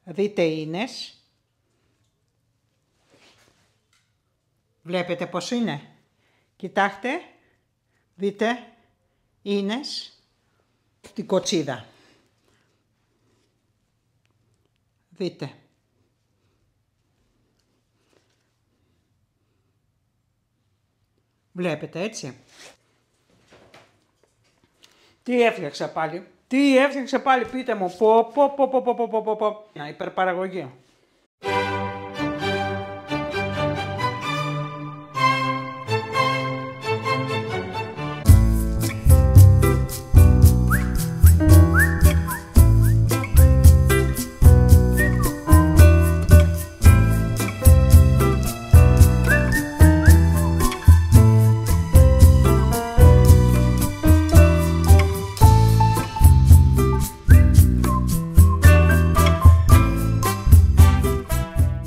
Δείτε ίνες. Βλέπετε πως είναι. Κοιτάξτε. Δείτε ίνες. Την κοτσίδα. Δείτε. Βλέπετε έτσι. Τι έφτιαξα πάλι. Τι έφτιαξα πάλι, πείτε μου. Πω. Υπερπαραγωγή.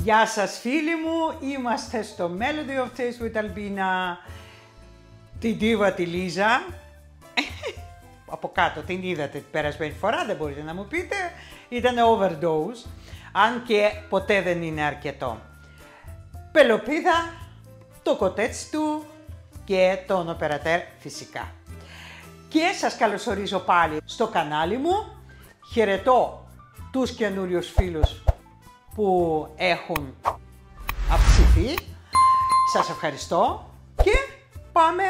Γεια σας φίλοι μου, είμαστε στο Melody of Taste with Albina. Την Diva τη Λίζα. Από κάτω την είδατε την περασμένη φορά, δεν μπορείτε να μου πείτε. Ήταν overdose, αν και ποτέ δεν είναι αρκετό. Πελοπίδα, το κοτέτς του και τον οπερατέρ φυσικά. Και σας καλωσορίζω πάλι στο κανάλι μου. Χαιρετώ τους καινούριους φίλους που έχουν αυξηθεί. Σας ευχαριστώ και πάμε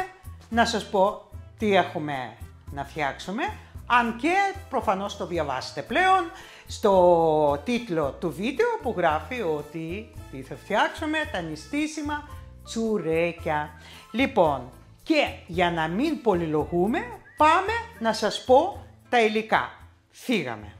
να σας πω τι έχουμε να φτιάξουμε, αν και προφανώς το διαβάσετε πλέον στο τίτλο του βίντεο που γράφει ότι τι θα φτιάξουμε, τα νηστίσιμα τσουρέκια. Λοιπόν, και για να μην πολυλογούμε, πάμε να σας πω τα υλικά. Φύγαμε.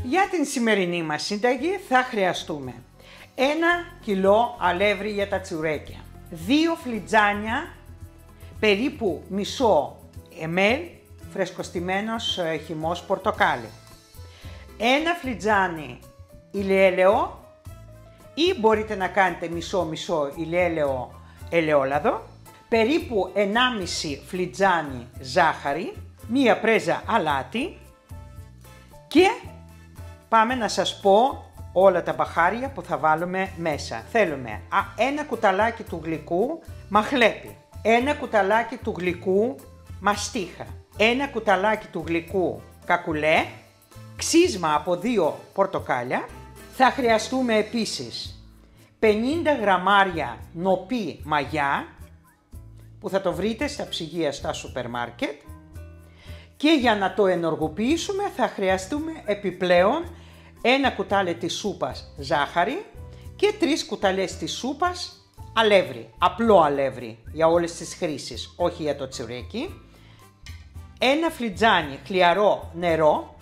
Για την σημερινή μας σύνταγη θα χρειαστούμε 1 κιλό αλεύρι για τα τσουρέκια, 2 φλιτζάνια, περίπου μισό ml φρεσκοστημένος χυμός πορτοκάλι, 1 φλιτζάνι ηλιέλαιο ή μπορείτε να κάνετε μισό ηλιέλαιο ελαιόλαδο, περίπου 1,5 φλιτζάνι ζάχαρη, 1 πρέζα αλάτι και πάμε να σας πω όλα τα μπαχάρια που θα βάλουμε μέσα. Θέλουμε 1 κουταλάκι του γλυκού μαχλέπι, 1 κουταλάκι του γλυκού μαστίχα, 1 κουταλάκι του γλυκού κακουλέ, ξύσμα από 2 πορτοκάλια. Θα χρειαστούμε επίσης 50 γραμμάρια νοπή μαγιά που θα το βρείτε στα ψυγεία στα σούπερ μάρκετ. Και για να το ενεργοποιήσουμε θα χρειαστούμε επιπλέον 1 κουτάλι της σούπας ζάχαρη και 3 κουταλιές της σούπας αλεύρι, απλό αλεύρι για όλες τις χρήσεις, όχι για το τσουρέκι. 1 φλιτζάνι χλιαρό νερό.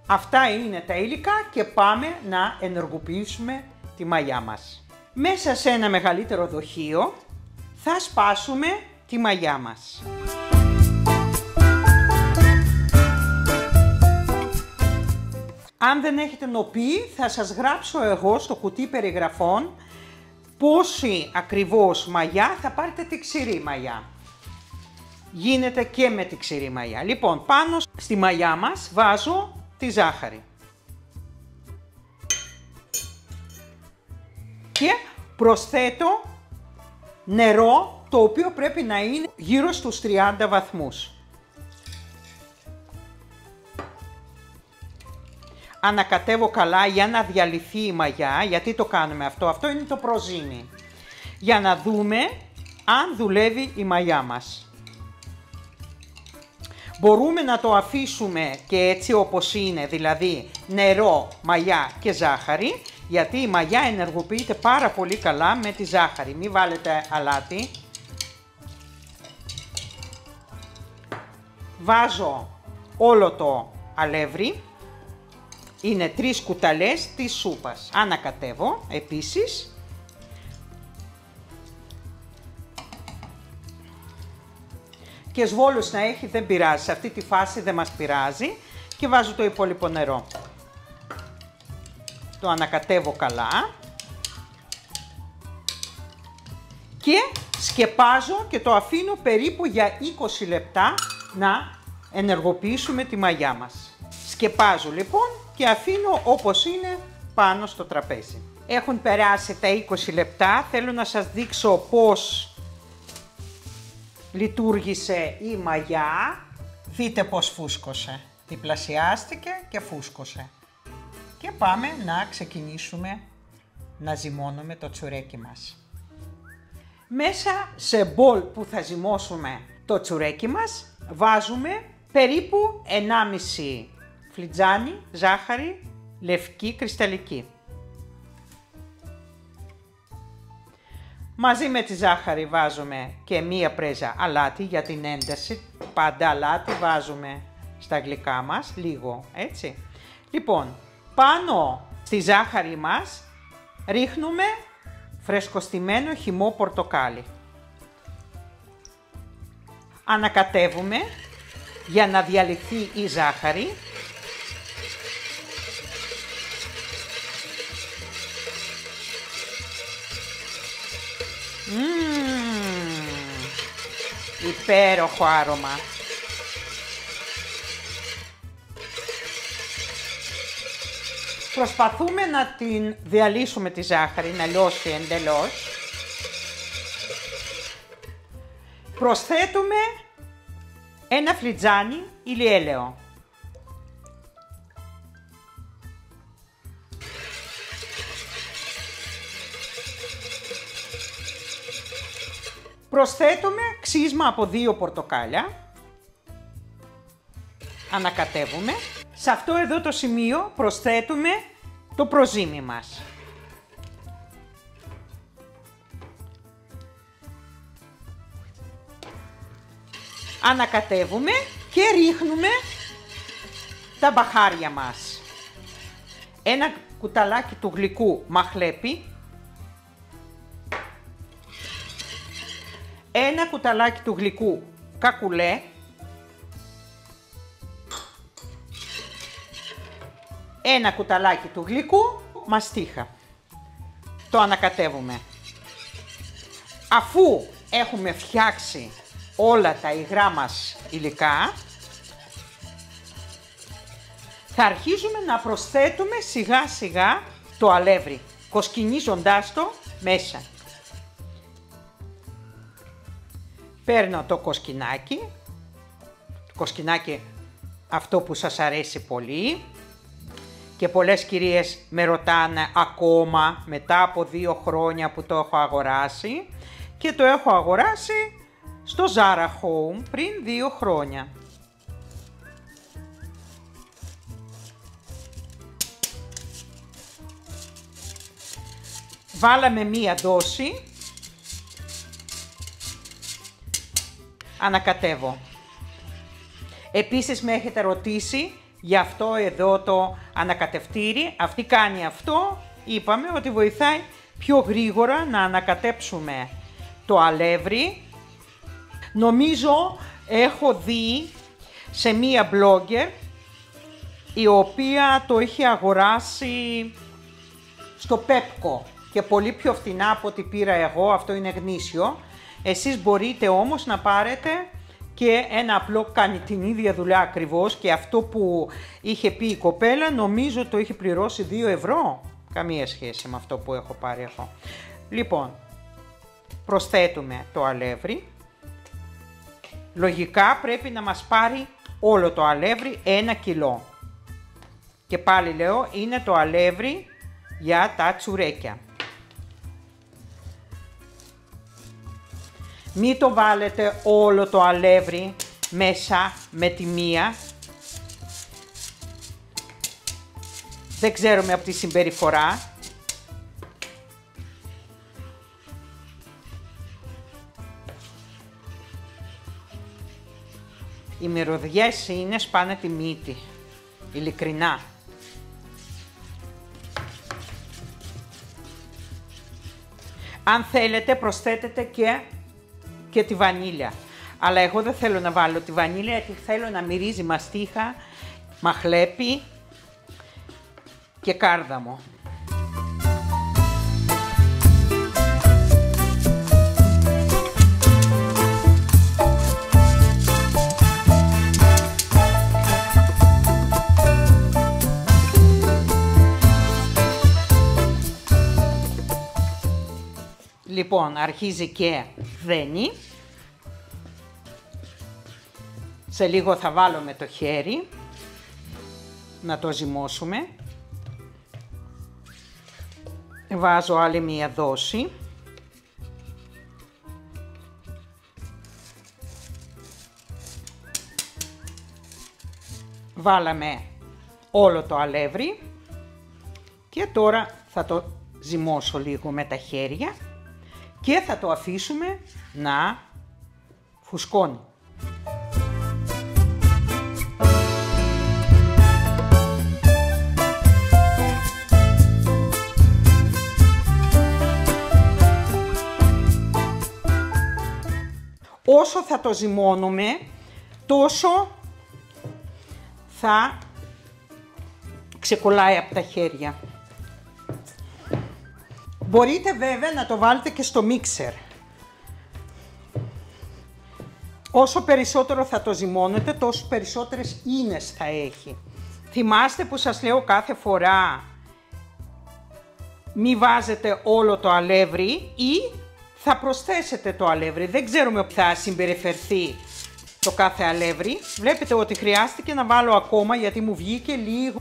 Αυτά είναι τα υλικά και πάμε να ενεργοποιήσουμε τη μαγιά μας. Μέσα σε ένα μεγαλύτερο δοχείο θα σπάσουμε τη μαγιά μας. Αν δεν έχετε νοπή, θα σας γράψω εγώ στο κουτί περιγραφών πόση ακριβώς μαγιά θα πάρετε τη ξηρή μαγιά. Γίνεται και με τη ξηρή μαγιά. Λοιπόν, πάνω στη μαγιά μας βάζω τη ζάχαρη. Και προσθέτω νερό, το οποίο πρέπει να είναι γύρω στους 30 βαθμούς. Ανακατεύω καλά για να διαλυθεί η μαγιά. Γιατί το κάνουμε αυτό? Αυτό είναι το προζύμι. Για να δούμε αν δουλεύει η μαγιά μας. Μπορούμε να το αφήσουμε και έτσι όπως είναι, δηλαδή νερό, μαγιά και ζάχαρη, γιατί η μαγιά ενεργοποιείται πάρα πολύ καλά με τη ζάχαρη. Μην βάλετε αλάτι. Βάζω όλο το αλεύρι. Είναι 3 κουταλές της σούπας. Ανακατεύω επίσης. και σβόλους να έχει δεν πειράζει, σε αυτή τη φάση δεν μας πειράζει και βάζω το υπόλοιπο νερό. Το ανακατεύω καλά και σκεπάζω και το αφήνω περίπου για 20 λεπτά να ενεργοποιήσουμε τη μαγιά μας. Σκεπάζω λοιπόν και αφήνω όπως είναι πάνω στο τραπέζι. Έχουν περάσει τα 20 λεπτά, θέλω να σας δείξω πώς λειτουργήσε η μαγιά. Δείτε πώς φούσκωσε, διπλασιάστηκε και φούσκωσε. Και πάμε να ξεκινήσουμε να ζυμώνουμε το τσουρέκι μας. Μέσα σε μπολ που θα ζυμώσουμε το τσουρέκι μας βάζουμε περίπου 1,5 φλιτζάνι ζάχαρη λευκή κρυσταλλική. Μαζί με τη ζάχαρη βάζουμε και μία πρέζα αλάτι για την ένταση. Πάντα αλάτι βάζουμε στα γλυκά μας, λίγο έτσι. Λοιπόν, πάνω στη ζάχαρη μας ρίχνουμε φρεσκοστημένο χυμό πορτοκάλι. Ανακατεύουμε για να διαλυθεί η ζάχαρη. Υπέροχο άρωμα. Προσπαθούμε να την διαλύσουμε τη ζάχαρη, να λιώσει εντελώς. Προσθέτουμε ένα φλιτζάνι ηλιέλαιο. Προσθέτουμε ξύσμα από 2 πορτοκάλια. Ανακατεύουμε. Σε αυτό εδώ το σημείο προσθέτουμε το προζύμι μας. Ανακατεύουμε και ρίχνουμε τα μπαχάρια μας. Ένα κουταλάκι του γλυκού μαχλέπι. Ένα κουταλάκι του γλυκού κακουλέ. Ένα κουταλάκι του γλυκού μαστίχα. Το ανακατεύουμε. Αφού έχουμε φτιάξει όλα τα υγρά μας υλικά, θα αρχίζουμε να προσθέτουμε σιγά σιγά το αλεύρι, κοσκινίζοντάς το μέσα. Παίρνω το κοσκινάκι αυτό που σας αρέσει πολύ και πολλές κυρίες με ρωτάνε ακόμα μετά από 2 χρόνια που το έχω αγοράσει και το έχω αγοράσει στο Zara Home πριν 2 χρόνια. Βάλαμε μία δόση. Ανακατεύω. Επίσης με έχετε ρωτήσει για αυτό εδώ το ανακατευτήρι. Αυτή κάνει αυτό. Είπαμε ότι βοηθάει πιο γρήγορα να ανακατέψουμε το αλεύρι. Νομίζω έχω δει σε μία blogger η οποία το είχε αγοράσει στο Pepco και πολύ πιο φθηνά από ό,τι πήρα εγώ. Αυτό είναι γνήσιο. Εσείς μπορείτε όμως να πάρετε και ένα απλό, κάνει την ίδια δουλειά ακριβώς και αυτό που είχε πει η κοπέλα νομίζω το είχε πληρώσει 2 ευρώ. Καμία σχέση με αυτό που έχω πάρει εγώ. Λοιπόν, προσθέτουμε το αλεύρι. Λογικά πρέπει να μας πάρει όλο το αλεύρι 1 κιλό. Και πάλι λέω είναι το αλεύρι για τα τσουρέκια. Μην το βάλετε όλο το αλεύρι μέσα με τη μία. Δεν ξέρουμε από τη συμπεριφορά. Οι μυρωδιές είναι σπάνε τη μύτη. Ειλικρινά. Αν θέλετε προσθέτετε και τη βανίλια. Αλλά εγώ δεν θέλω να βάλω τη βανίλια, γιατί θέλω να μυρίζει μαστίχα, μαχλέπι και κάρδαμο. Λοιπόν, αρχίζει και δένει. Σε λίγο θα βάλω με το χέρι να το ζυμώσουμε. Βάζω άλλη μία δόση. Βάλαμε όλο το αλεύρι και τώρα θα το ζυμώσω λίγο με τα χέρια και θα το αφήσουμε να φουσκώνει. Όσο θα το ζυμώνουμε, τόσο θα ξεκολλάει από τα χέρια. Μπορείτε βέβαια να το βάλετε και στο μίξερ. Όσο περισσότερο θα το ζυμώνετε, τόσο περισσότερες ίνες θα έχει. Θυμάστε που σας λέω κάθε φορά, μη βάζετε όλο το αλεύρι ή θα προσθέσετε το αλεύρι. Δεν ξέρουμε που θα συμπεριφερθεί το κάθε αλεύρι. Βλέπετε ότι χρειάστηκε να βάλω ακόμα, γιατί μου βγήκε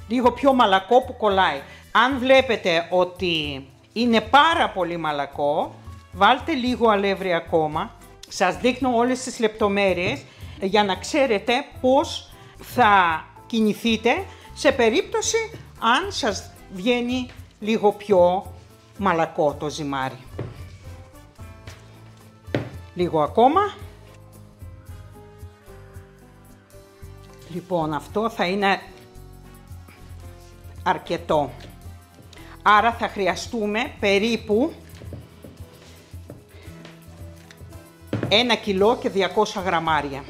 λίγο πιο μαλακό που κολλάει. Αν βλέπετε ότι είναι πάρα πολύ μαλακό, βάλτε λίγο αλεύρι ακόμα. Σας δείχνω όλες τις λεπτομέρειες για να ξέρετε πώς θα κινηθείτε σε περίπτωση αν σας βγαίνει λίγο πιο μαλακό το ζυμάρι. Λίγο ακόμα. Λοιπόν, αυτό θα είναι αρκετό. Άρα θα χρειαστούμε περίπου 1 κιλό και 200 γραμμάρια.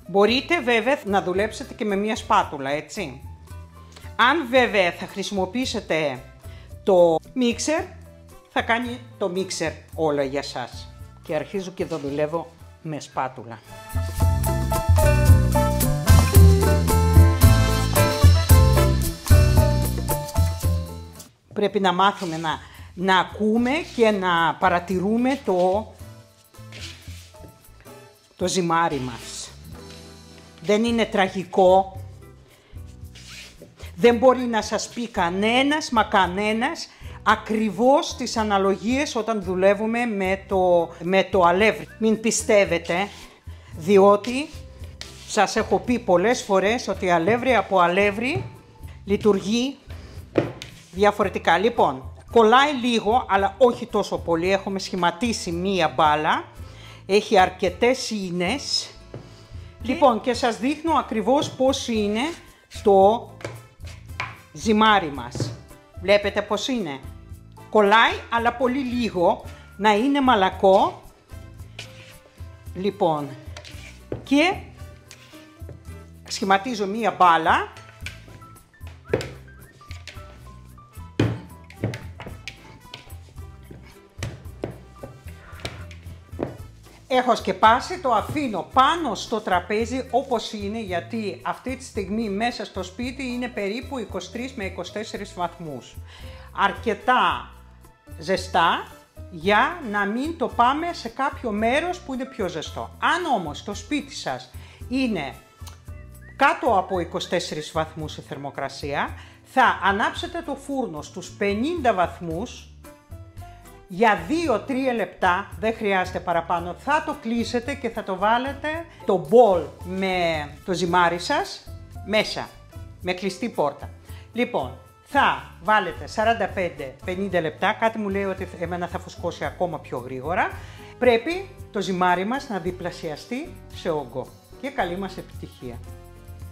Μπορείτε βέβαια να δουλέψετε και με μία σπάτουλα, έτσι. Αν βέβαια θα χρησιμοποιήσετε το μίξερ, θα κάνει το μίξερ όλα για σας. Και αρχίζω και εδώ δουλεύω με σπάτουλα. Πρέπει να μάθουμε να ακούμε και να παρατηρούμε το ζυμάρι μας. Δεν είναι τραγικό. Δεν μπορεί να σας πει κανένας, μα κανένας, ακριβώς τις αναλογίες όταν δουλεύουμε με το αλεύρι. Μην πιστεύετε, διότι σας έχω πει πολλές φορές ότι αλεύρι από αλεύρι λειτουργεί διαφορετικά. Λοιπόν, κολλάει λίγο, αλλά όχι τόσο πολύ. Έχουμε σχηματίσει μία μπάλα. Έχει αρκετές ίνες. Λοιπόν, και σας δείχνω ακριβώς πώς είναι το ζυμάρι μας. Βλέπετε πώς είναι. Κολλάει, αλλά πολύ λίγο, να είναι μαλακό. Λοιπόν, και σχηματίζω μία μπάλα. Έχω σκεπάσει, το αφήνω πάνω στο τραπέζι όπως είναι, γιατί αυτή τη στιγμή μέσα στο σπίτι είναι περίπου 23 με 24 βαθμούς. Αρκετά ζεστά για να μην το πάμε σε κάποιο μέρος που είναι πιο ζεστό. Αν όμως το σπίτι σας είναι κάτω από 24 βαθμούς η θερμοκρασία, θα ανάψετε το φούρνο στους 50 βαθμούς για 2-3 λεπτά, δεν χρειάζεται παραπάνω. Θα το κλείσετε και θα το βάλετε το μπολ με το ζυμάρι σας μέσα, με κλειστή πόρτα. Λοιπόν, θα βάλετε 45-50 λεπτά, κάτι μου λέει ότι εμένα θα φουσκώσει ακόμα πιο γρήγορα. Πρέπει το ζυμάρι μας να διπλασιαστεί σε όγκο και καλή μας επιτυχία.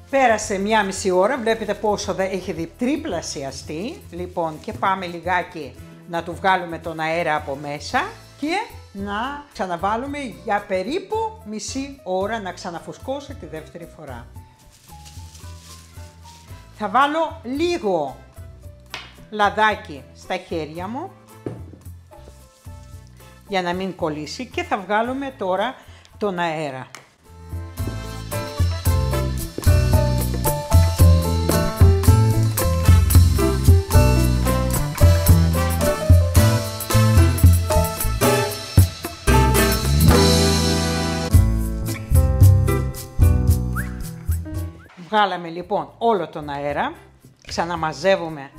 Πέρασε 1,5 ώρα, βλέπετε πόσο έχει τριπλασιαστεί. Λοιπόν, και πάμε λιγάκι να του βγάλουμε τον αέρα από μέσα και να ξαναβάλουμε για περίπου μισή ώρα να ξαναφουσκώσει τη δεύτερη φορά. Θα βάλω λίγο λαδάκι στα χέρια μου για να μην κολλήσει και θα βγάλουμε τώρα τον αέρα. Βγάλαμε λοιπόν όλο τον αέρα, ξαναμαζεύουμε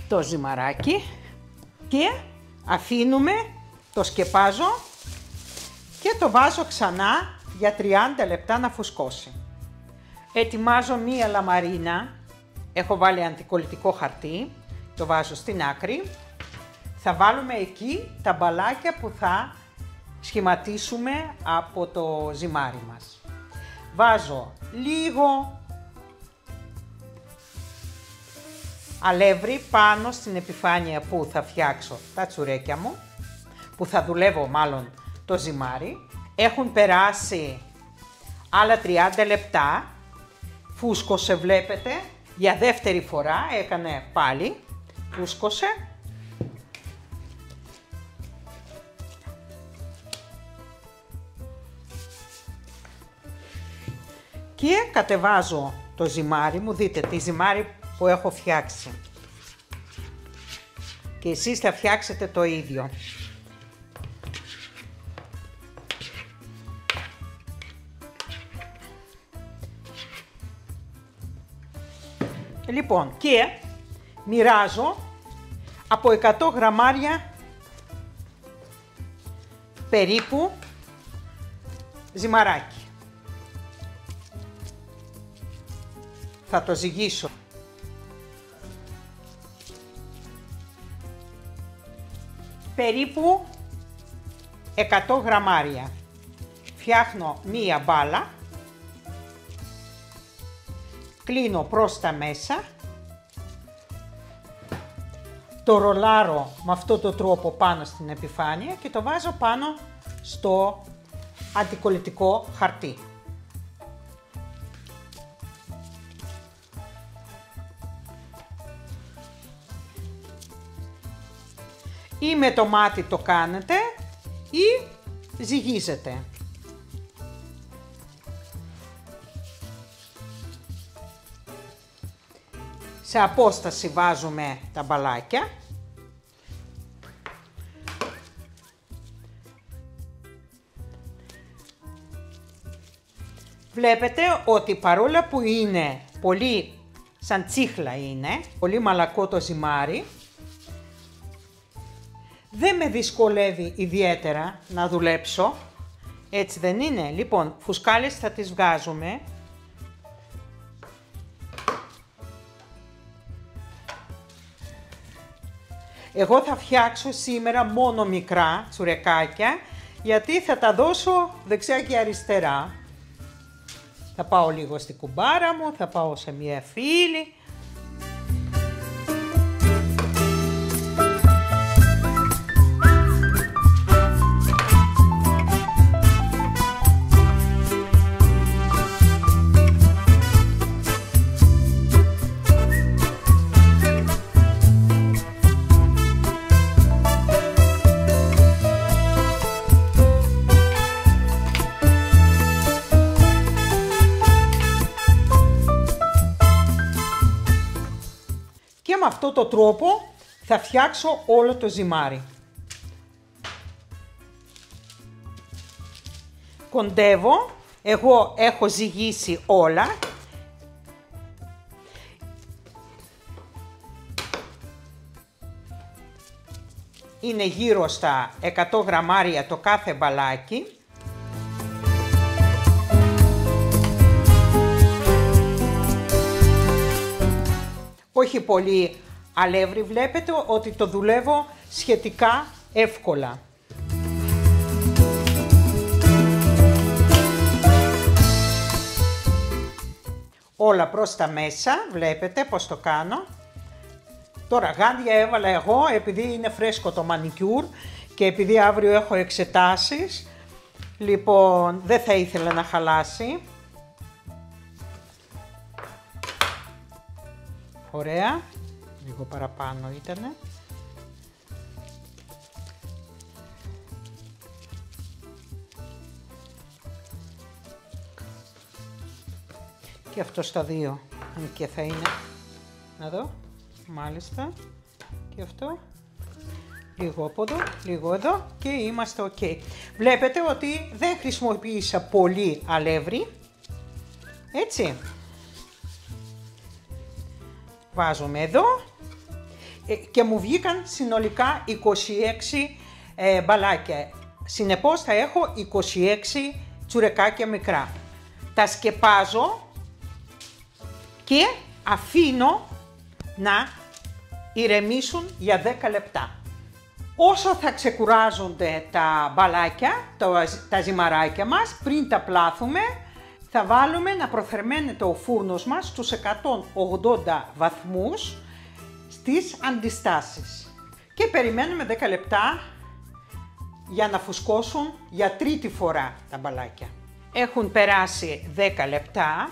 το ζυμαράκι και αφήνουμε, το σκεπάζω και το βάζω ξανά για 30 λεπτά να φουσκώσει. Ετοιμάζω μία λαμαρίνα, έχω βάλει αντικολλητικό χαρτί, το βάζω στην άκρη. Θα βάλουμε εκεί τα μπαλάκια που θα σχηματίσουμε από το ζυμάρι μας. Βάζω λίγο αλεύρι πάνω στην επιφάνεια που θα φτιάξω τα τσουρέκια μου, που θα δουλεύω μάλλον το ζυμάρι. Έχουν περάσει άλλα 30 λεπτά, φούσκωσε βλέπετε, για δεύτερη φορά έκανε πάλι, φούσκωσε. Και κατεβάζω το ζυμάρι μου, δείτε τη ζυμάρι που έχω φτιάξει. Και εσείς θα φτιάξετε το ίδιο. Λοιπόν, και μοιράζω από 100 γραμμάρια περίπου ζυμαράκι. Θα το ζυγίσω. Περίπου 100 γραμμάρια. Φτιάχνω μία μπάλα. Κλείνω προς τα μέσα. Το ρολάρω με αυτό το τρόπο πάνω στην επιφάνεια και το βάζω πάνω στο αντικολλητικό χαρτί. Ή με το μάτι το κάνετε ή ζυγίζετε. Σε απόσταση βάζουμε τα μπαλάκια. Βλέπετε ότι παρόλα που είναι πολύ σαν τσίχλα είναι, πολύ μαλακό το ζυμάρι, δεν με δυσκολεύει ιδιαίτερα να δουλέψω, έτσι δεν είναι? Λοιπόν, φουσκάλες θα τις βγάζουμε. Εγώ θα φτιάξω σήμερα μόνο μικρά τσουρεκάκια, γιατί θα τα δώσω δεξιά και αριστερά. Θα πάω λίγο στην κουμπάρα μου, θα πάω σε μια φίλη. Και με αυτόν τον τρόπο θα φτιάξω όλο το ζυμάρι. Κοντεύω, εγώ έχω ζυγίσει όλα. Είναι γύρω στα 100 γραμμάρια το κάθε μπαλάκι. Όχι πολύ αλεύρι, βλέπετε ότι το δουλεύω σχετικά εύκολα. Όλα προς τα μέσα, βλέπετε πώς το κάνω. Τώρα γάντια έβαλα εγώ επειδή είναι φρέσκο το μανικιούρ και επειδή αύριο έχω εξετάσεις, λοιπόν δεν θα ήθελα να χαλάσει. Ωραία, λίγο παραπάνω ήτανε. Και αυτό στα δύο, αν και θα είναι, να δω, μάλιστα, και αυτό, λίγο από εδώ, λίγο εδώ και είμαστε ok. Βλέπετε ότι δεν χρησιμοποίησα πολύ αλεύρι, έτσι. Βάζουμε εδώ και μου βγήκαν συνολικά 26 μπαλάκια. Συνεπώς θα έχω 26 τσουρεκάκια μικρά. Τα σκεπάζω και αφήνω να ηρεμήσουν για 10 λεπτά. Όσο θα ξεκουράζονται τα μπαλάκια, τα ζυμαράκια μας, πριν τα πλάθουμε, θα βάλουμε να προθερμαίνεται ο φούρνος μας στους 180 βαθμούς στις αντιστάσεις. Και περιμένουμε 10 λεπτά για να φουσκώσουν για τρίτη φορά τα μπαλάκια. Έχουν περάσει 10 λεπτά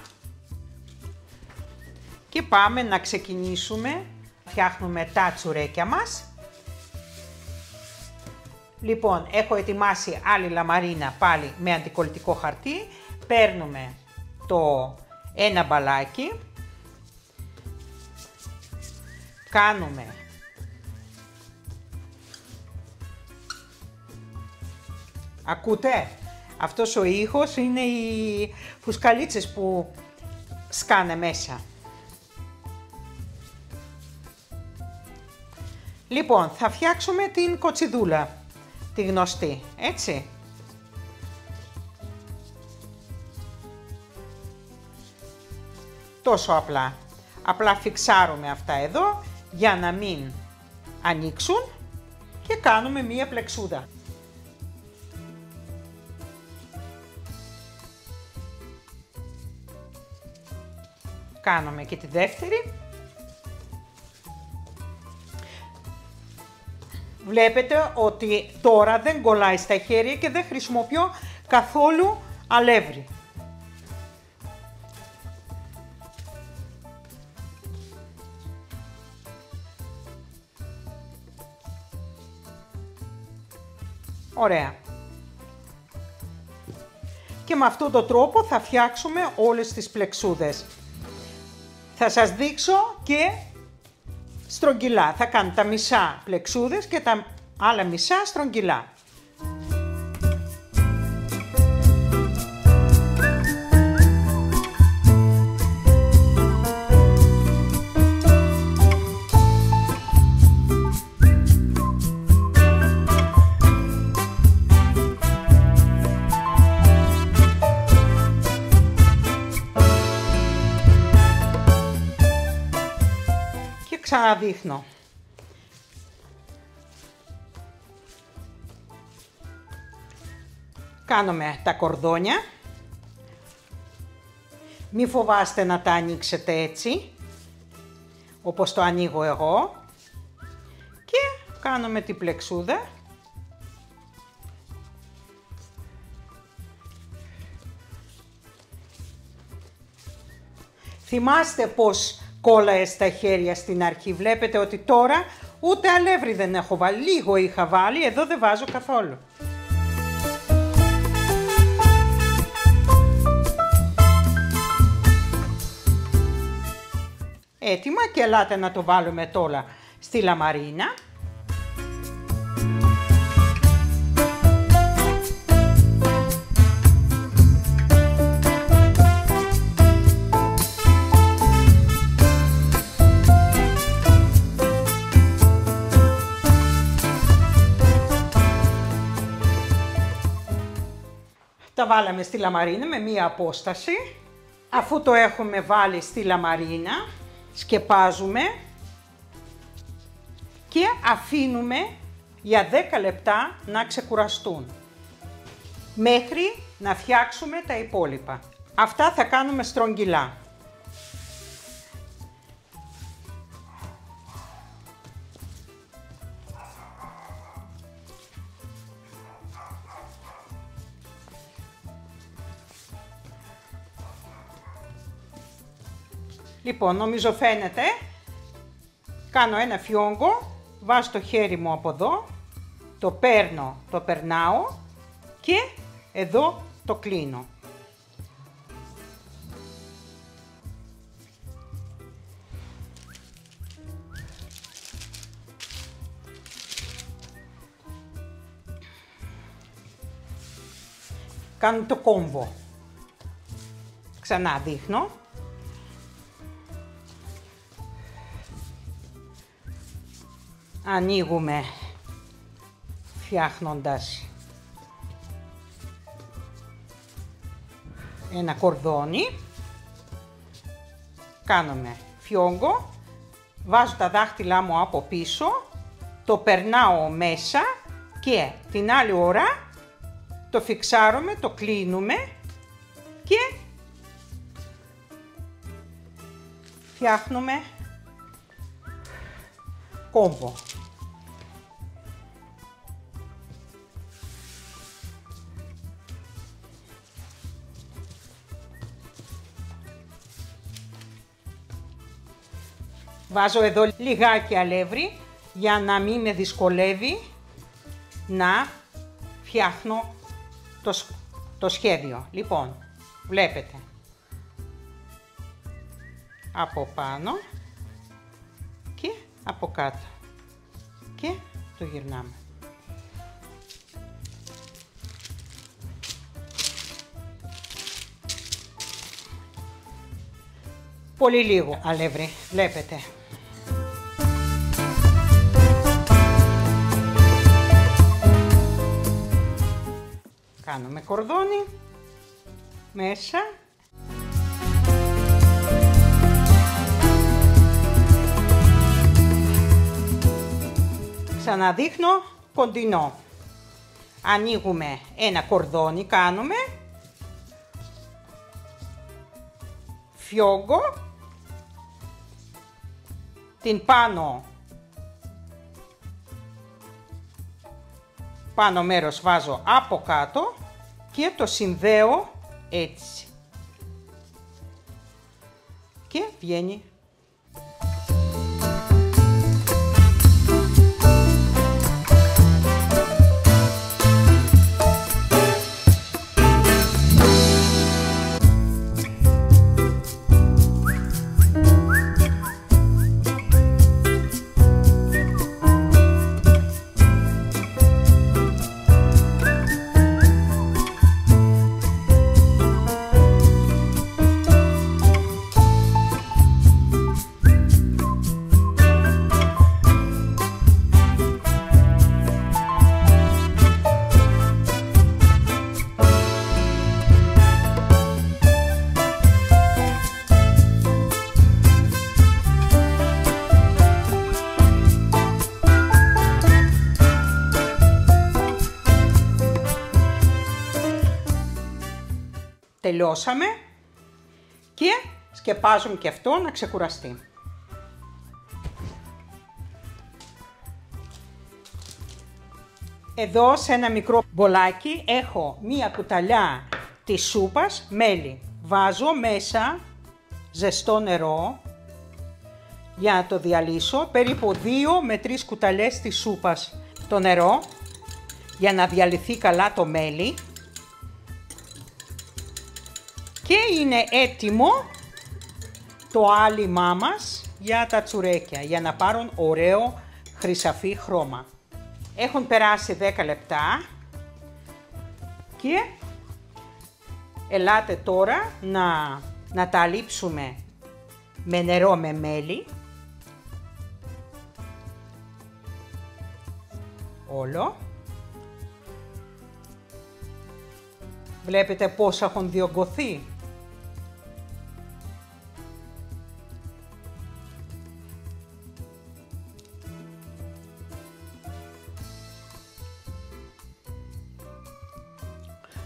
και πάμε να ξεκινήσουμε. Φτιάχνουμε τα τσουρέκια μας. Λοιπόν, έχω ετοιμάσει άλλη λαμαρίνα πάλι με αντικολλητικό χαρτί. Παίρνουμε το ένα μπαλάκι, κάνουμε ακούτε, αυτός ο ήχος είναι οι φουσκαλίτσες που σκάνε μέσα. Λοιπόν, θα φτιάξουμε την κοτσιδούλα, τη γνωστή, έτσι. Τόσο απλά. Απλά φιξάρουμε αυτά εδώ για να μην ανοίξουν και κάνουμε μία πλεξούδα. Κάνουμε και τη δεύτερη. Βλέπετε ότι τώρα δεν κολλάει στα χέρια και δεν χρησιμοποιώ καθόλου αλεύρι. Ωραία. Και με αυτόν τον τρόπο θα φτιάξουμε όλες τις πλεξούδες. Θα σας δείξω και στρογγυλά. Θα κάνω τα μισά πλεξούδες και τα άλλα μισά στρογγυλά. Ξαναδείχνω. Κάνουμε τα κορδόνια. Μη φοβάστε να τα ανοίξετε έτσι, όπως το ανοίγω εγώ. Και κάνουμε την πλεξούδα. Θυμάστε πως κόλλαε στα χέρια στην αρχή. Βλέπετε ότι τώρα ούτε αλεύρι δεν έχω βάλει. Λίγο είχα βάλει, εδώ δεν βάζω καθόλου. Έτοιμα και ελάτε να το βάλουμε τώρα στη λαμαρίνα. Τα βάλαμε στη λαμαρίνα με μία απόσταση. Αφού το έχουμε βάλει στη λαμαρίνα, σκεπάζουμε και αφήνουμε για 10 λεπτά να ξεκουραστούν, μέχρι να φτιάξουμε τα υπόλοιπα. Αυτά θα κάνουμε στρογγυλά. Λοιπόν, νομίζω φαίνεται. Κάνω ένα φιόγκο, βάζω το χέρι μου από εδώ, το παίρνω, το περνάω και εδώ το κλείνω. Κάνω το κόμβο. Ξανά δείχνω. Ανοίγουμε φτιάχνοντας ένα κορδόνι. Κάνουμε φιόγκο. Βάζω τα δάχτυλά μου από πίσω. Το περνάω μέσα και την άλλη ώρα το φιξάρουμε, το κλείνουμε και φτιάχνουμε κόμβο. Βάζω εδώ λιγάκι αλεύρι για να μην με δυσκολεύει να φτιάχνω το σχέδιο. Λοιπόν, βλέπετε από πάνω και από κάτω και το γυρνάμε. Πολύ λίγο αλεύρι, βλέπετε. Κάνουμε κορδόνι μέσα. Ξαναδείχνω κοντινό. Ανοίγουμε ένα κορδόνι, κάνουμε φιόγκο, την πάνω μέρος βάζω από κάτω και το συνδέω έτσι και βγαίνει. Τελειώσαμε και σκεπάζουμε και αυτό να ξεκουραστεί. Εδώ σε ένα μικρό μπολάκι έχω μία κουταλιά της σούπας, μέλι. Βάζω μέσα ζεστό νερό για να το διαλύσω, περίπου 2 με 3 κουταλιές της σούπας το νερό για να διαλυθεί καλά το μέλι. Και είναι έτοιμο το άλυμά μας για τα τσουρέκια, για να πάρουν ωραίο χρυσαφί χρώμα. Έχουν περάσει 10 λεπτά και ελάτε τώρα να τα αλείψουμε με νερό με μέλι. Όλο. Βλέπετε πώς έχουν διωγγωθεί.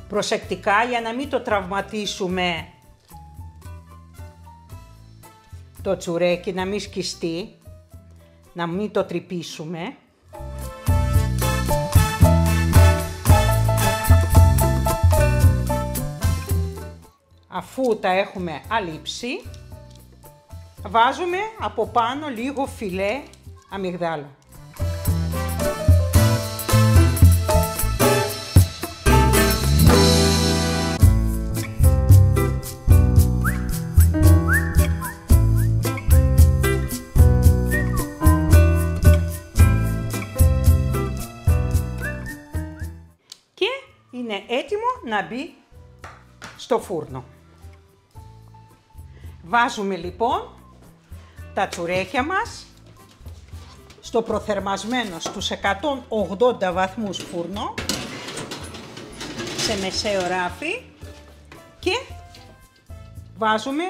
Προσεκτικά για να μην το τραυματίσουμε το τσουρέκι, να μην σκιστεί, να μην το τρυπήσουμε. Αφού τα έχουμε αλείψει, βάζουμε από πάνω λίγο φιλέ αμυγδάλου. Και είναι έτοιμο να μπει στο φούρνο. Βάζουμε λοιπόν τα τσουρέκια μας στο προθερμασμένο στους 180 βαθμούς φούρνο, σε μεσαίο ράφι, και βάζουμε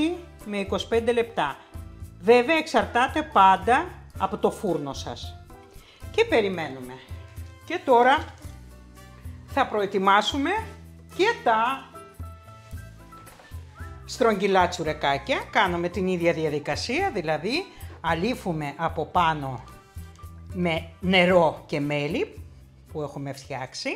20 με 25 λεπτά. Βέβαια εξαρτάται πάντα από το φούρνο σας. Και περιμένουμε. Και τώρα θα προετοιμάσουμε και τα στρογγυλά τσουρεκάκια. Κάνουμε την ίδια διαδικασία, δηλαδή αλείφουμε από πάνω με νερό και μέλι που έχουμε φτιάξει.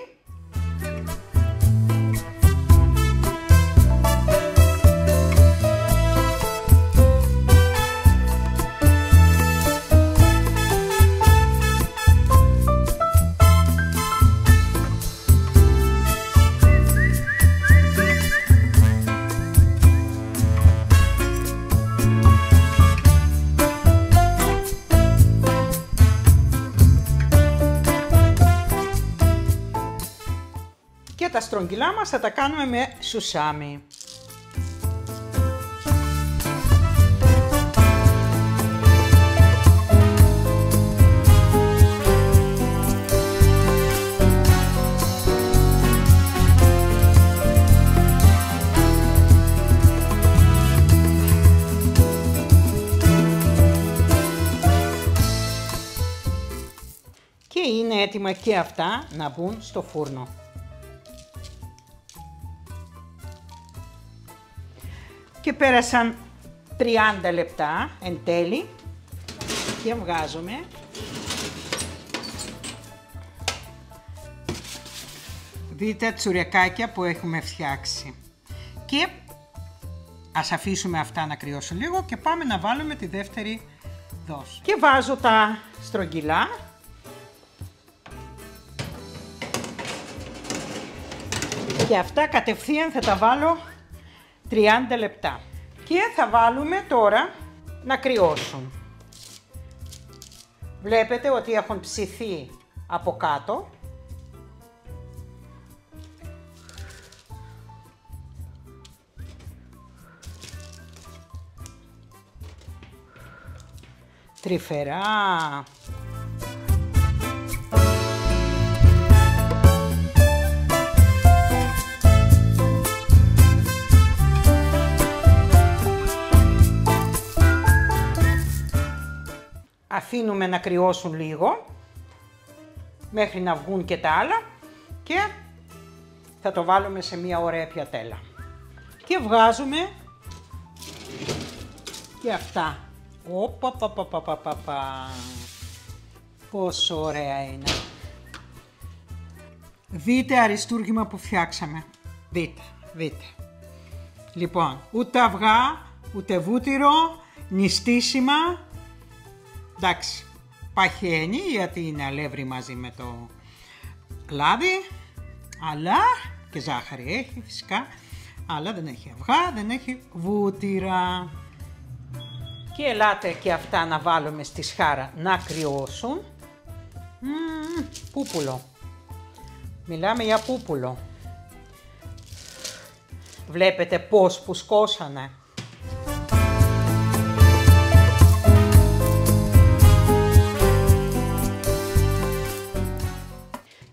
Και τα στρογγυλά μας θα τα κάνουμε με σουσάμι. Και είναι έτοιμα και αυτά να μπουν στο φούρνο. Και πέρασαν 30 λεπτά εν τέλει και βγάζουμε δείτε τσουρεκάκια που έχουμε φτιάξει. Και ας αφήσουμε αυτά να κρυώσουν λίγο και πάμε να βάλουμε τη δεύτερη δόση. Και βάζω τα στρογγυλά. Και αυτά κατευθείαν θα τα βάλω 30 λεπτά. Και θα βάλουμε τώρα να κρυώσουν. Βλέπετε ότι έχουν ψηθεί από κάτω. Τρυφερά. Αφήνουμε να κρυώσουν λίγο, μέχρι να βγουν και τα άλλα, και θα το βάλουμε σε μια ωραία πιατέλα. Και βγάζουμε και αυτά. Πόσο ωραία είναι. Δείτε αριστούργημα που φτιάξαμε. Δείτε. Λοιπόν, ούτε αυγά, ούτε βούτυρο, νηστίσιμα. Εντάξει, παχαίνει γιατί είναι αλεύρι μαζί με το λάδι, αλλά και ζάχαρη έχει φυσικά, αλλά δεν έχει αυγά, δεν έχει βούτυρα. Και ελάτε και αυτά να βάλουμε στη σχάρα να κρυώσουν. Πούπουλο. Μιλάμε για πούπουλο. Βλέπετε πώς πουσκώσανε.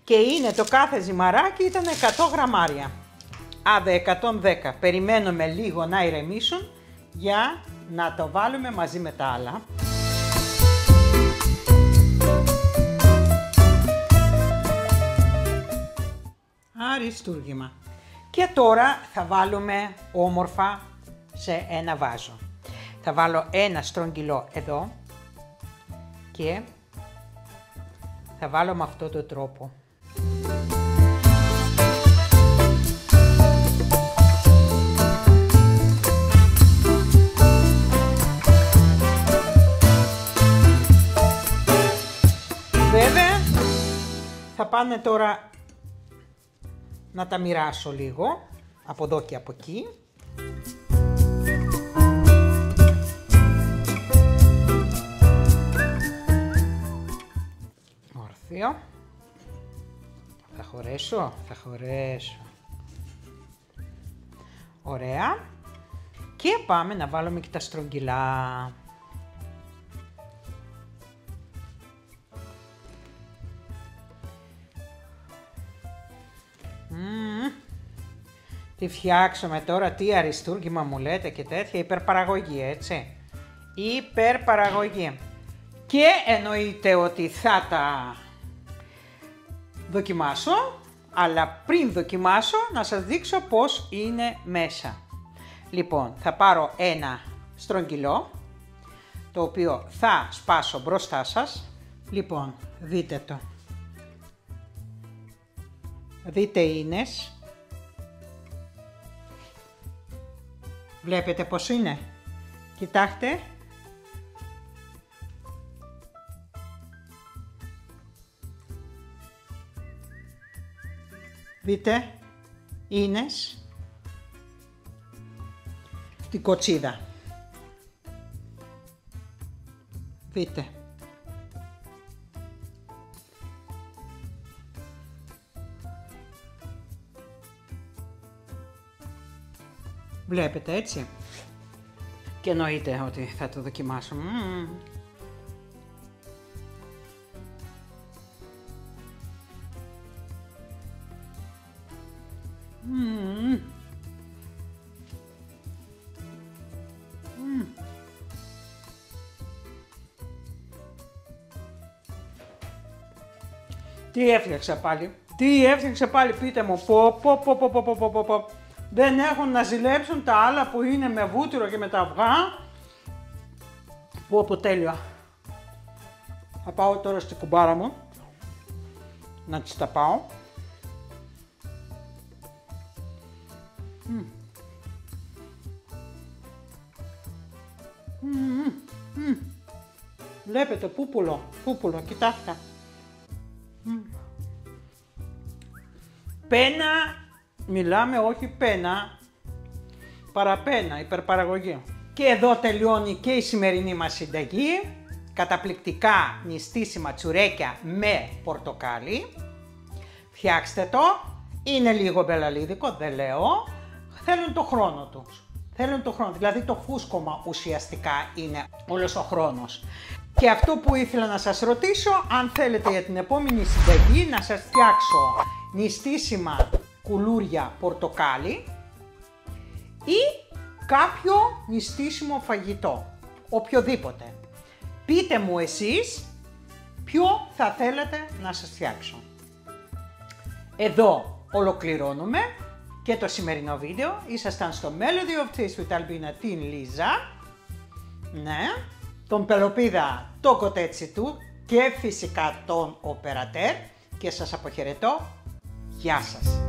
Και είναι το κάθε ζυμαράκι ήταν 100 γραμμάρια. Άντε 110. Περιμένουμε λίγο να ηρεμήσουν για να το βάλουμε μαζί με τα άλλα. Αριστούργημα. Και τώρα θα βάλουμε όμορφα σε ένα βάζο. Θα βάλω ένα στρογγυλό εδώ και θα βάλω με αυτόν τον τρόπο. θα πάνε τώρα να τα μοιράσω λίγο, από εδώ και από εκεί. Όρθιο. Θα χωρέσω, θα χωρέσω. Ωραία. Και πάμε να βάλουμε και τα στρογγυλά. Τι φτιάξουμε τώρα, τι αριστούργημα μου λέτε και τέτοια, υπερπαραγωγή, έτσι. Υπερπαραγωγή. Και εννοείται ότι θα τα δοκιμάσω, αλλά πριν δοκιμάσω να σας δείξω πώς είναι μέσα. Λοιπόν, θα πάρω ένα στρογγυλό, το οποίο θα σπάσω μπροστά σας. Λοιπόν, δείτε το. Δείτε ίνες. Βλέπετε πώς είναι. Κοιτάξτε. Δείτε ίνες. Την κοτσίδα. Δείτε. Βλέπετε έτσι. Και εννοείται ότι θα το δοκιμάσω. Τι έφτιαξα πάλι. Τι έφτιαξα πάλι, πείτε μου. Πω. Δεν έχουν να ζηλέψουν τα άλλα που είναι με βούτυρο και με τα αυγά. Πω τέλεια. Θα πάω τώρα στην κουμπάρα μου να τις τα πάω. Βλέπετε, πούπουλο, κοιτάξτε. Πένα, μιλάμε όχι πένα, παραπένα, υπερπαραγωγή. Και εδώ τελειώνει και η σημερινή μας συνταγή. Καταπληκτικά νηστίσιμα τσουρέκια με πορτοκάλι. Φτιάξτε το, είναι λίγο μπελαλίδικο, δεν λέω. Θέλουν το χρόνο τους. Δηλαδή το φούσκωμα ουσιαστικά είναι όλος ο χρόνος. Και αυτό που ήθελα να σας ρωτήσω, αν θέλετε για την επόμενη συνταγή να σας φτιάξω νηστίσιμα κουλούρια πορτοκάλι ή κάποιο νηστίσιμο φαγητό, οποιοδήποτε. Πείτε μου εσείς ποιο θα θέλετε να σας φτιάξω. Εδώ ολοκληρώνουμε και το σημερινό βίντεο. Ήσασταν στο Melody of Taste with Albina την Λίζα. Ναι. Τον Πελοπίδα, το κοτέτσι του και φυσικά τον Οπερατέρ και σας αποχαιρετώ. Γεια σας!